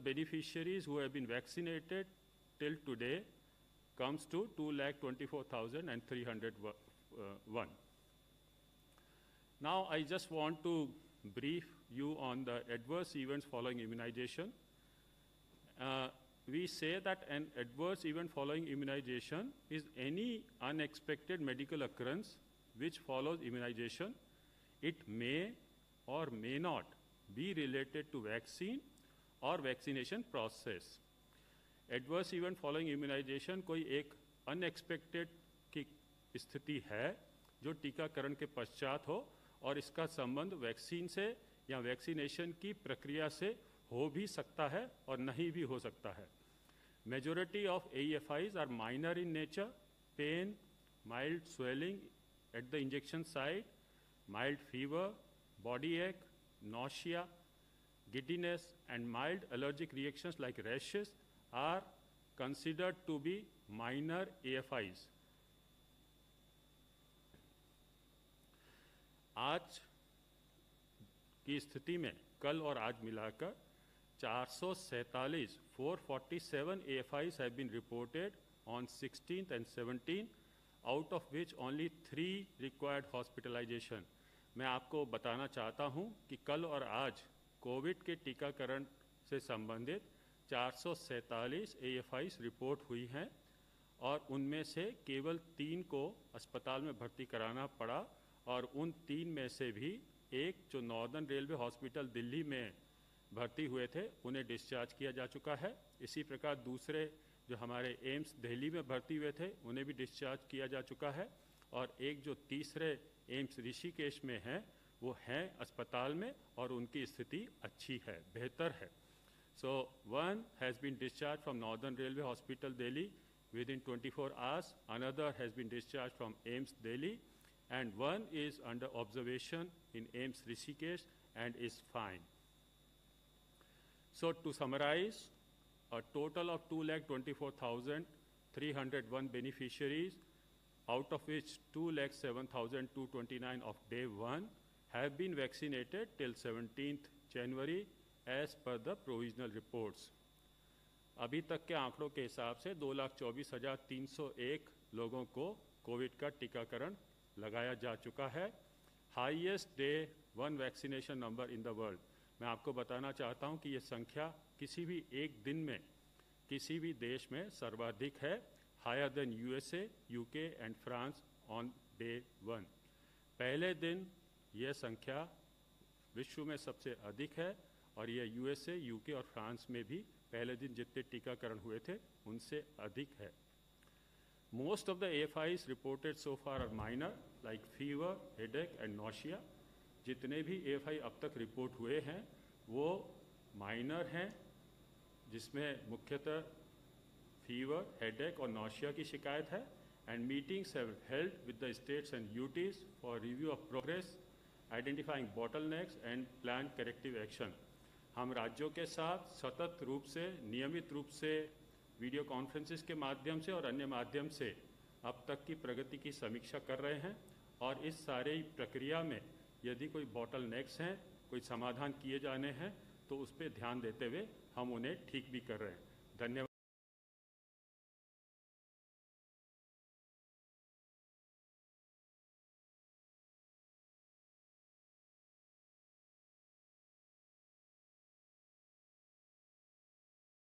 beneficiaries who have been vaccinated till today comes to 2,24,301. Now, I just want to brief you on the adverse events following immunization. We say that an adverse event following immunization is any unexpected medical occurrence which follows immunization. It may or may not be related to vaccine or vaccination process. Adverse event following immunization कोई एक unexpected की स्थिति है जो टीकाकरण के पश्चात हो और इसका संबंध वैक्सीन से या वैक्सीनेशन की प्रक्रिया से हो भी सकता है और नहीं भी हो सकता है. Majority of AEFIs are minor in nature, pain, mild swelling at the injection site, mild fever, body ache, nausea, giddiness, and mild allergic reactions like rashes are considered to be minor AFIs. आज की स्थिति में कल और आज मिलाकर 447 AFIs have been reported on 16th and 17th, out of which only 3 required hospitalization. मैं आपको बताना चाहता हूं कि कल और आज कोविड के टीकाकरण से संबंधित 447 AFIs रिपोर्ट हुई हैं और उनमें से केवल 3 को अस्पताल में भर्ती कराना पड़ा और उन 3 में से भी एक जो नॉर्दर्न रेलवे हॉस्पिटल दिल्ली में भर्ती हुए थे उन्हें डिस्चार्ज किया जा चुका है. इसी प्रकार दूसरे जो हमारे एम्स दिल्ली में भर्ती हुए थे उन्हें भी डिस्चार्ज किया जा चुका है और एक जो तीसरे एम्स ऋषिकेश में हैं वो हैं अस्पताल में और उनकी स्थिति अच्छी है, बेहतर है. So one has been discharged from Northern Railway Hospital Delhi within 24 hours, another has been discharged from AIIMS Delhi, and one is under observation in AIIMS Rishikesh and is fine. So to summarize, a total of 2,24,301 beneficiaries, out of which 2,07,229 of day 1 have been vaccinated till 17th January as per the provisional reports. अभी तक के आंकड़ों के हिसाब से 2,24,301 लोगों को Covid का टीकाकरण लगाया जा चुका है. Highest day 1 vaccination number in the world. मैं आपको बताना चाहता हूं कि ये संख्या किसी भी एक दिन में किसी भी देश में सर्वाधिक है, higher than USA, UK and France on day 1. पहले दिन ये संख्या विश्व में सबसे अधिक है और ये USA, UK और फ्रांस में भी पहले दिन जितने टीकाकरण हुए थे उनसे अधिक है. Most of the AFIs reported so far are minor, like fever, headache and nausea. जितने भी AFI अब तक रिपोर्ट हुए हैं वो माइनर हैं, जिसमें मुख्यतः फीवर, हेडेक और नौशिया की शिकायत है. And meetings have held with the states and UTs for review of progress, identifying bottlenecks and plan corrective action. हम राज्यों के साथ सतत रूप से, नियमित रूप से वीडियो कॉन्फ्रेंसिस के माध्यम से और अन्य माध्यम से अब तक की प्रगति की समीक्षा कर रहे हैं और इस सारे प्रक्रिया में यदि कोई बॉटल नेक्स हैं, कोई समाधान किए जाने हैं तो उस पर ध्यान देते हुए हम उन्हें ठीक भी कर रहे हैं. धन्यवाद.